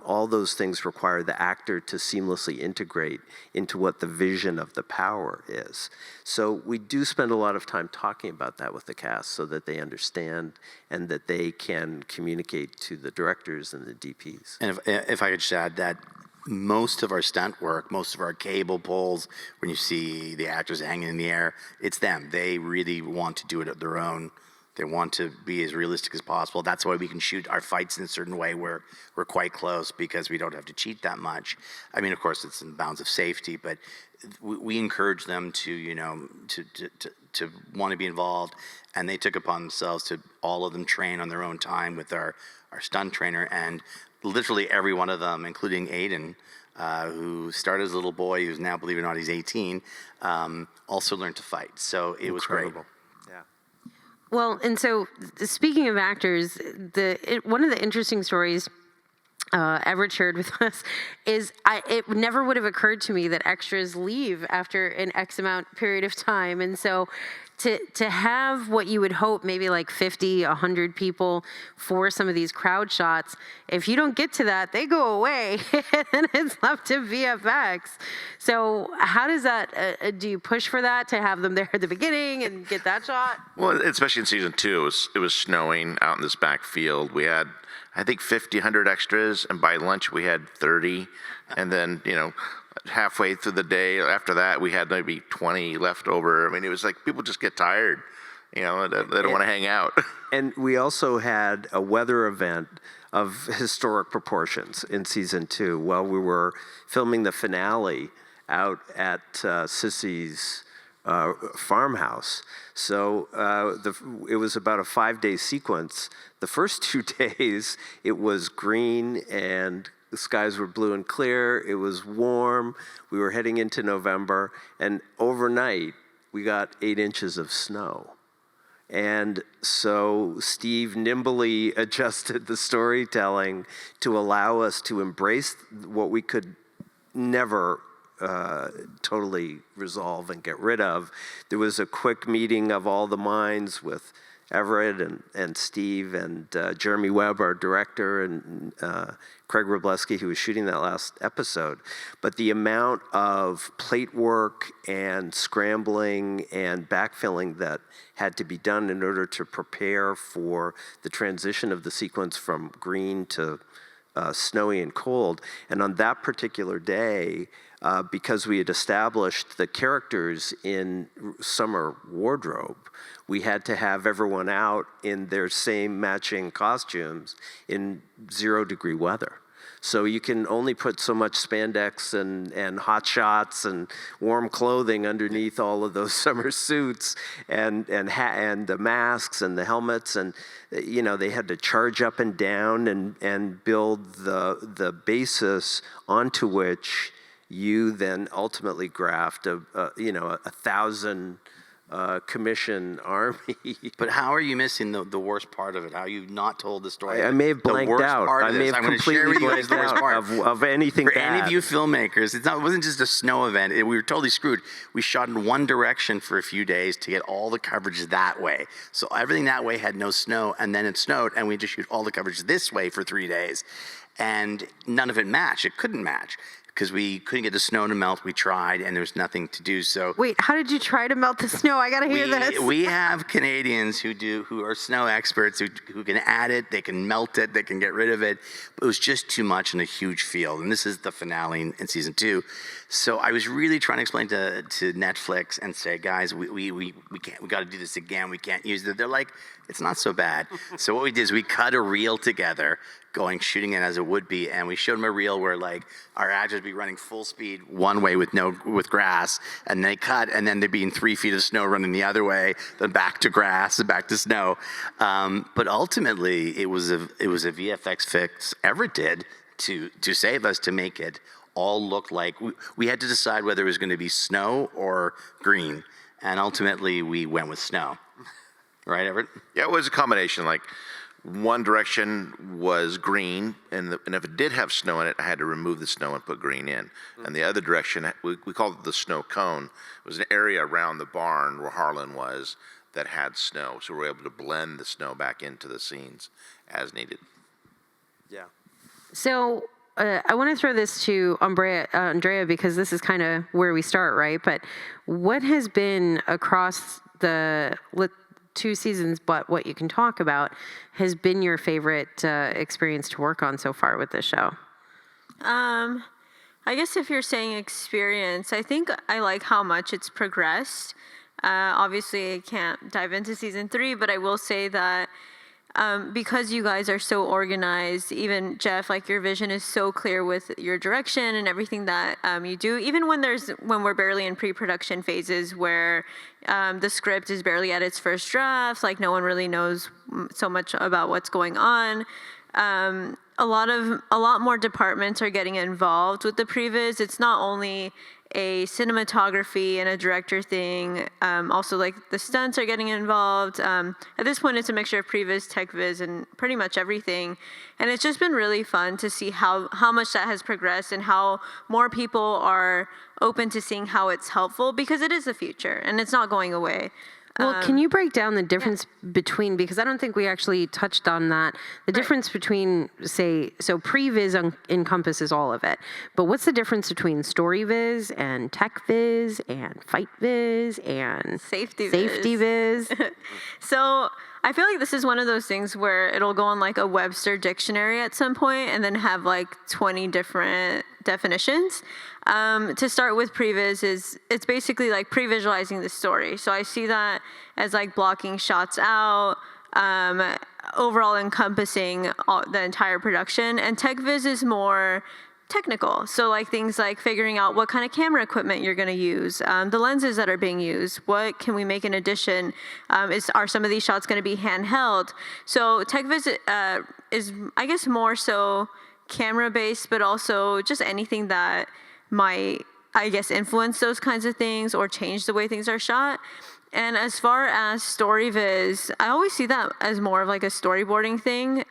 S4: all those things require the actor to seamlessly integrate into what the vision of the power is. So we do spend a lot of time talking about that with the cast so that they understand and that they can communicate to the directors and the DPs.
S2: And if I could just add that most of our stunt work, most of our cable pulls, when you see the actors hanging in the air, it's them. They really want to do it at their own. They want to be as realistic as possible. That's why we can shoot our fights in a certain way where we're quite close, because we don't have to cheat that much. I mean, of course, it's in bounds of safety, but we encourage them to, to want to be involved. And they took upon themselves to all of them train on their own time with our stunt trainer. And literally every one of them, including Aiden, who started as a little boy, who's now, believe it or not, he's 18, also learned to fight. So it was great.
S1: Well, and so speaking of actors, one of the interesting stories Everett shared with us is it never would have occurred to me that extras leave after an X amount period of time. And so to have what you would hope, maybe like 50, 100 people for some of these crowd shots, if you don't get to that, they go away and it's left to VFX. So how does that, do you push for that to have them there at the beginning and get that shot?
S5: Well, especially in season 2, it was snowing out in this back field. We had, I think, 50, 100 extras, and by lunch we had 30. And then, halfway through the day after that, we had maybe 20 left over. I mean, it was like people just get tired, they don't want to hang out.
S4: And we also had a weather event of historic proportions in season 2 while we were filming the finale out at Sissy's farmhouse. So it was about a 5-day sequence. The first 2 days, it was green and the skies were blue and clear. It was warm. We were heading into November, and overnight we got 8 inches of snow. And so Steve nimbly adjusted the storytelling to allow us to embrace what we could never totally resolve and get rid of. There was a quick meeting of all the minds with Everett and Steve and Jeremy Webb, our director, and Craig Robleski, who was shooting that last episode. But the amount of plate work and scrambling and backfilling that had to be done in order to prepare for the transition of the sequence from green to snowy and cold. And on that particular day, because we had established the characters in summer wardrobe, we had to have everyone out in their same matching costumes in 0-degree weather. So you can only put so much spandex and hot shots and warm clothing underneath all of those summer suits and the masks and the helmets, and they had to charge up and down and build the basis onto which you then ultimately graft a 1,000 commission army.
S2: But how are you missing the worst part of it? How you not told the story?
S4: I may have blanked out. I may have completely blanked out of anything
S2: For
S4: bad.
S2: any of you filmmakers, it wasn't just a snow event. We were totally screwed. We shot in one direction for a few days to get all the coverage that way. So everything that way had no snow, and then it snowed, and we just shoot all the coverage this way for 3 days. And none of it matched. It couldn't match. because we couldn't get the snow to melt. We tried, and there was nothing to do. So
S1: Wait, how did you try to melt the snow? I gotta hear this.
S2: we have Canadians who are snow experts who can add it, they can melt it, they can get rid of it. But it was just too much in a huge field. And this is the finale in season 2. So I was really trying to explain to Netflix and say, guys, we got to do this again. We can't use it. They're like, it's not so bad. So what we did is we cut a reel together, shooting it as it would be, and we showed them a reel where like our actors would be running full speed one way with grass, and they cut, and then there'd be in 3 feet of snow running the other way, then back to grass, and back to snow. But ultimately, it was a VFX fix Everett did to save us, to make it all look like we had to decide whether it was going to be snow or green, and ultimately we went with snow. Right, Everett?
S5: Yeah, it was a combination. Like, one direction was green, and if it did have snow in it, I had to remove the snow and put green in. And the other direction, we called it the snow cone. It was an area around the barn where Harlan was that had snow, so we were able to blend the snow back into the scenes as needed.
S4: Yeah.
S1: So I want to throw this to Andrea, because this is kind of where we start, right? But what has been across the 2 seasons, but what you can talk about, has been your favorite experience to work on so far with this show?
S3: I guess if you're saying experience, I think I like how much it's progressed. Obviously, I can't dive into season 3, but I will say that because you guys are so organized, even Jeff, like your vision is so clear with your direction and everything that you do. Even when we're barely in pre-production phases where the script is barely at its first draft, like no one really knows so much about what's going on. A lot more departments are getting involved with the pre-viz. It's not only a cinematography and a director thing. Also, like the stunts are getting involved. At this point, it's a mixture of pre-viz, tech-viz, and pretty much everything. And it's just been really fun to see how much that has progressed and how more people are open to seeing how it's helpful, because it is the future and it's not going away.
S1: Well, can you break down the difference between, because I don't think we actually touched on that, the difference between, say, so pre-viz encompasses all of it, but what's the difference between story viz and tech viz and fight viz and
S3: Safety
S1: viz?
S3: So I feel like this is one of those things where it'll go on like a Webster dictionary at some point and then have like 20 different definitions. To start with, pre-viz it's basically like pre-visualizing the story. So I see that as like blocking shots out, overall encompassing the entire production. And tech-viz is more technical. So like things like figuring out what kind of camera equipment you're going to use, the lenses that are being used, what can we make in addition, are some of these shots going to be handheld? So tech-viz is, I guess, more so camera-based, but also just anything that might, I guess, influence those kinds of things or change the way things are shot. And as far as story viz, I always see that as more of like a storyboarding thing.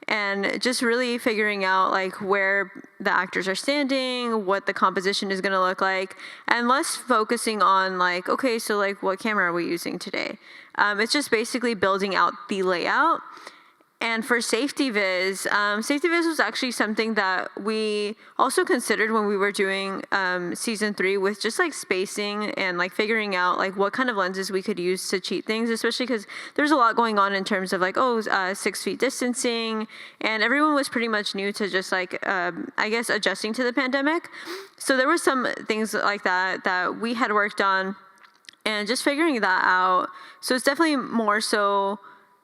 S3: And just really figuring out like where the actors are standing, what the composition is going to look like, and less focusing on like, okay, so like what camera are we using today? It's just basically building out the layout. And for safety viz was actually something that we also considered when we were doing season 3, with just like spacing and like figuring out like what kind of lenses we could use to cheat things, especially because there's a lot going on in terms of like 6 feet distancing, and everyone was pretty much new to just like I guess adjusting to the pandemic. So there were some things like that we had worked on and just figuring that out. So it's definitely more so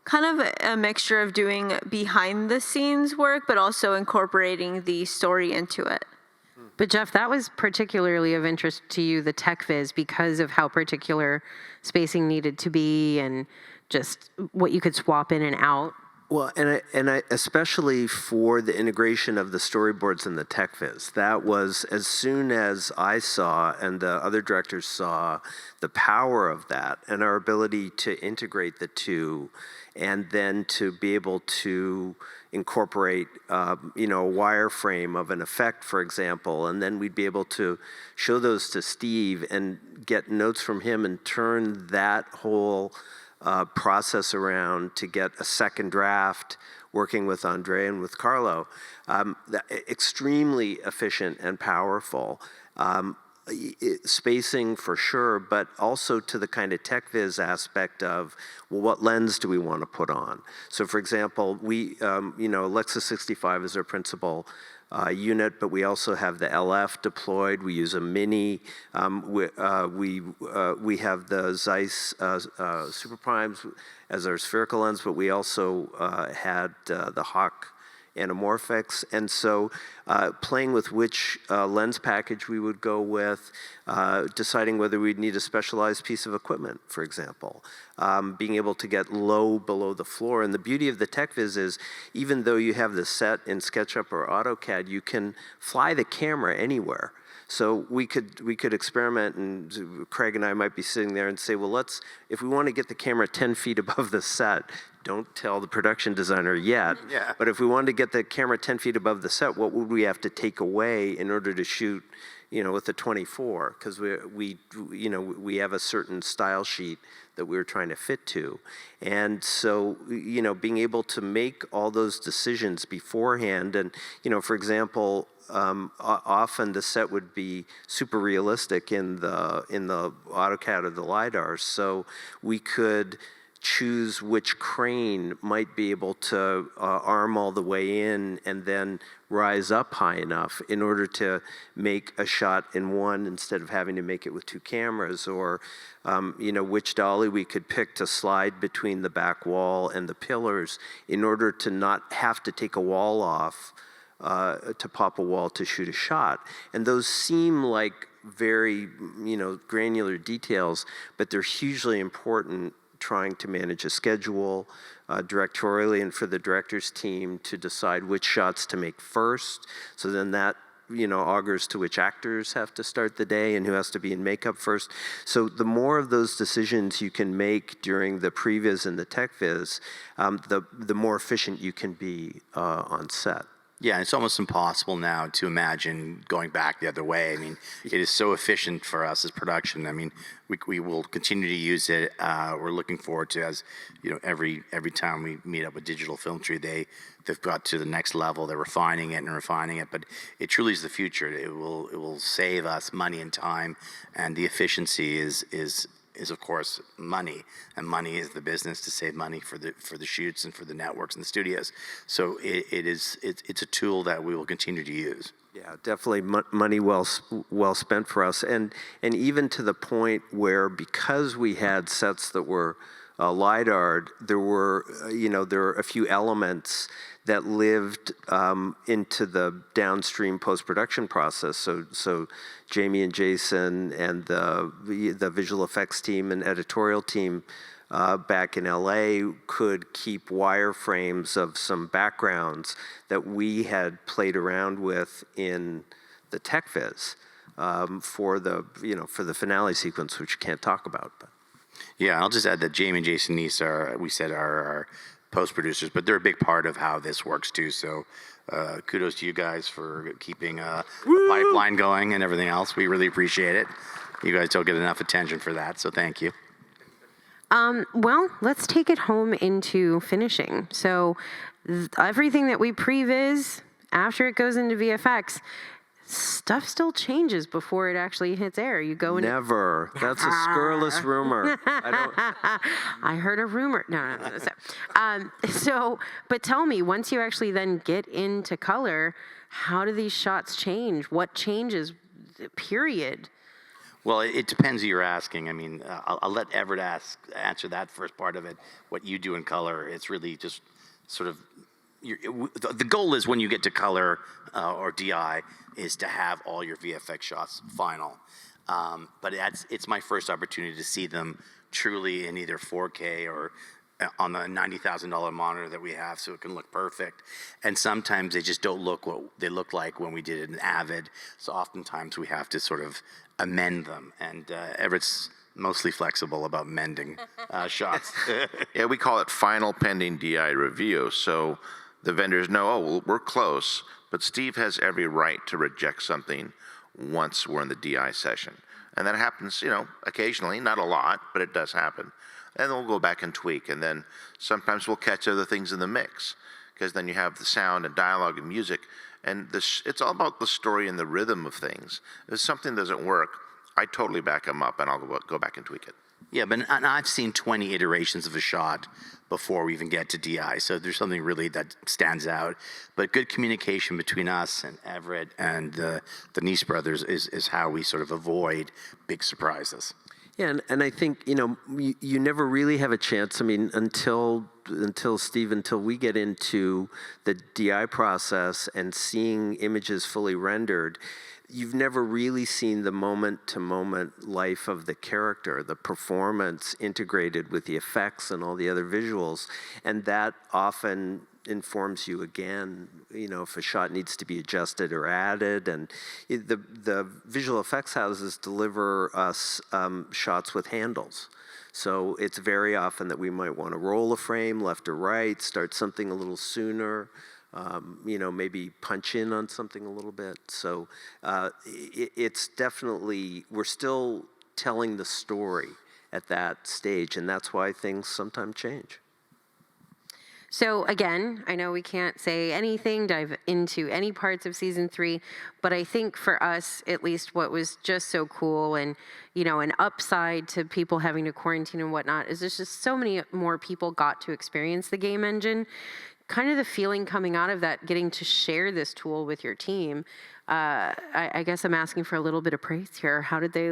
S3: kind of a mixture of doing behind the scenes work, but also incorporating the story into it.
S1: But Jeff, that was particularly of interest to you, the tech viz, because of how particular spacing needed to be and just what you could swap in and out.
S4: Well, and I especially for the integration of the storyboards and the tech viz. That was, as soon as I saw and the other directors saw the power of that and our ability to integrate the two, and then to be able to incorporate, a wireframe of an effect, for example, and then we'd be able to show those to Steve and get notes from him and turn that whole process around to get a second draft working with Andrea and with Carlo, extremely efficient and powerful. Spacing for sure, but also to the kind of tech-viz aspect of, well, what lens do we want to put on? So for example, we, Lexus 65 is our principal unit, but we also have the LF deployed. We use a Mini. We have the Zeiss Super Primes as our spherical lens, but we also had the Hawk anamorphics, and so playing with which lens package we would go with, deciding whether we'd need a specialized piece of equipment, for example, being able to get low below the floor. And the beauty of the tech-viz is, even though you have the set in SketchUp or AutoCAD, you can fly the camera anywhere. So we could experiment, and Craig and I might be sitting there and say, well, if we want to get the camera 10 feet above the set, don't tell the production designer yet.
S2: Yeah.
S4: But if we wanted to get the camera 10 feet above the set, what would we have to take away in order to shoot, with the 24? Because we have a certain style sheet that we were trying to fit to. And so, being able to make all those decisions beforehand, and, for example, often the set would be super realistic in the AutoCAD or the lidar, so we could choose which crane might be able to arm all the way in and then rise up high enough in order to make a shot in one instead of having to make it with two cameras, or which dolly we could pick to slide between the back wall and the pillars in order to not have to take a wall off to pop a wall to shoot a shot. And those seem like very granular details, but they're hugely important trying to manage a schedule directorially, and for the director's team to decide which shots to make first. So then that augurs to which actors have to start the day and who has to be in makeup first. So the more of those decisions you can make during the pre-viz and the tech-viz, the more efficient you can be on set.
S2: Yeah, it's almost impossible now to imagine going back the other way. I mean, it is so efficient for us as production. I mean, we will continue to use it. We're looking forward to, as every time we meet up with Digital Film Tree, they've got to the next level. They're refining it, but it truly is the future. It will save us money and time, and the efficiency is of course money, and money is the business to save money for the shoots and for the networks and the studios. So it's a tool that we will continue to use.
S4: Yeah, definitely money well spent for us, and even to the point where, because we had sets that were lidar, there were a few elements that lived into the downstream post-production process. So Jamie and Jason and the visual effects team and editorial team back in LA could keep wireframes of some backgrounds that we had played around with in the tech-viz for the finale sequence, which you can't talk about. But.
S2: Yeah, I'll just add that Jamie and Jason Neese are post-producers, but they're a big part of how this works too. So kudos to you guys for keeping a pipeline going and everything else. We really appreciate it. You guys don't get enough attention for that, so thank you.
S1: Well, let's take it home into finishing. So everything that we pre-viz, after it goes into VFX, stuff still changes before it actually hits air. You go in.
S4: Never. That's a scurrilous rumor.
S1: I heard a rumor. No. But tell me, once you actually then get into color, how do these shots change? What changes? Period.
S2: Well, it depends who you're asking. I mean, I'll let Everett answer that first part of it. What you do in color, it's really just sort of. The goal is, when you get to color or DI, is to have all your VFX shots final. But it's my first opportunity to see them truly in either 4K or on the $90,000 monitor that we have, so it can look perfect. And sometimes they just don't look what they look like when we did it in Avid. So oftentimes we have to sort of amend them. And Everett's mostly flexible about mending shots.
S5: Yeah, we call it final pending DI review. So the vendors know, well, we're close, but Steve has every right to reject something once we're in the DI session. And that happens, occasionally, not a lot, but it does happen. And then we'll go back and tweak. And then sometimes we'll catch other things in the mix. because then you have the sound and dialogue and music, and it's all about the story and the rhythm of things. If something doesn't work, I totally back them up, and I'll go back and tweak it.
S2: Yeah, but and I've seen 20 iterations of a shot before we even get to DI, so there's something really that stands out. But good communication between us and Everett and the Nice brothers is how we sort of avoid big surprises.
S4: Yeah, and I think, you never really have a chance. I mean, until we get into the DI process and seeing images fully rendered, you've never really seen the moment-to-moment life of the character, the performance integrated with the effects and all the other visuals, and that often informs you again, if a shot needs to be adjusted or added. And the visual effects houses deliver us shots with handles. So it's very often that we might want to roll a frame left or right, start something a little sooner, maybe punch in on something a little bit. So it's definitely, we're still telling the story at that stage, and that's why things sometimes change.
S1: So again, I know we can't say anything, dive into any parts of season 3, but I think for us, at least, what was just so cool and, an upside to people having to quarantine and whatnot is there's just so many more people got to experience the game engine. Kind of the feeling coming out of that, getting to share this tool with your team. I guess I'm asking for a little bit of praise here. How did they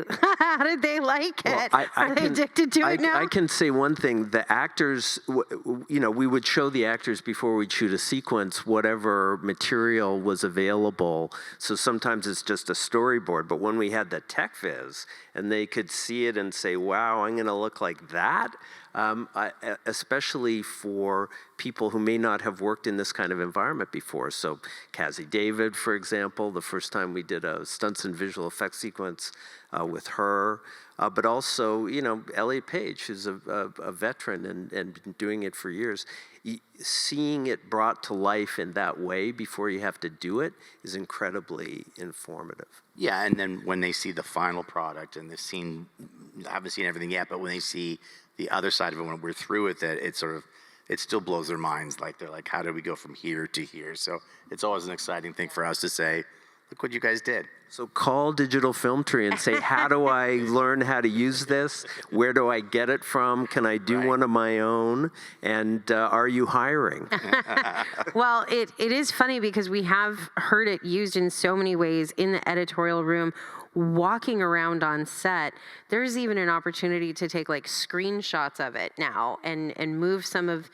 S1: like it? Are they addicted to it now?
S4: I can say one thing. The actors, we would show the actors before we'd shoot a sequence whatever material was available. So sometimes it's just a storyboard. But when we had the tech-viz and they could see it and say, wow, I'm going to look like that, especially for people who may not have worked in this kind of environment before. So Cassie David, for example, the first time we did a stunts and visual effects sequence with her, but also, Elliot Page, who's a veteran and been doing it for years. Seeing it brought to life in that way before you have to do it is incredibly informative.
S2: Yeah, and then when they see the final product and I haven't seen everything yet, but when they see the other side of it, when we're through with it, it still blows their minds. Like, they're like, how did we go from here to here? So it's always an exciting thing for us to say, look what you guys did.
S4: So call Digital Film Tree and say, how do I learn how to use this? Where do I get it from? Can I do one of my own? And are you hiring?
S1: Well, it is funny because we have heard it used in so many ways in the editorial room, walking around on set. There's even an opportunity to take like screenshots of it now and move some of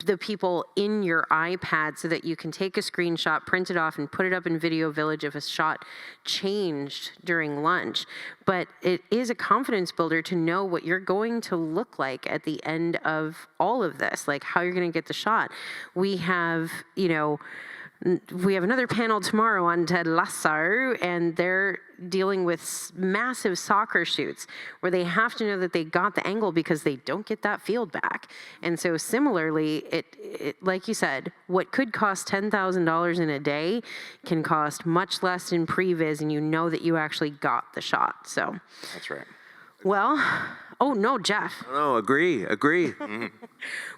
S1: the people in your iPad so that you can take a screenshot, print it off, and put it up in Video Village if a shot changed during lunch. But it is a confidence builder to know what you're going to look like at the end of all of this, like how you're going to get the shot. We have, we have another panel tomorrow on Ted Lasso, and they're dealing with massive soccer shoots where they have to know that they got the angle because they don't get that field back. And so similarly, it like you said, what could cost $10,000 in a day can cost much less in pre-viz, and you know that you actually got the shot. So
S2: That's right.
S1: Well, oh no, Jeff.
S4: No, agree.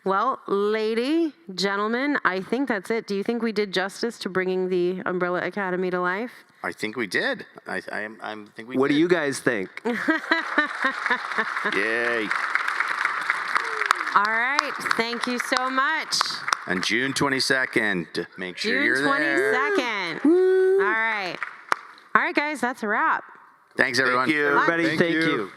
S1: Well, lady, gentlemen, I think that's it. Do you think we did justice to bringing the Umbrella Academy to life?
S2: I think we did. I think we
S4: What
S2: did.
S4: do you guys think?
S5: Yay.
S1: All right, thank you so much.
S2: And June 22nd, make sure
S1: June
S2: you're there.
S1: 22nd. All right, guys, that's a wrap.
S2: Thanks, everyone.
S5: Thank you.
S4: Everybody,
S6: Thank
S4: thank
S6: you.
S4: you.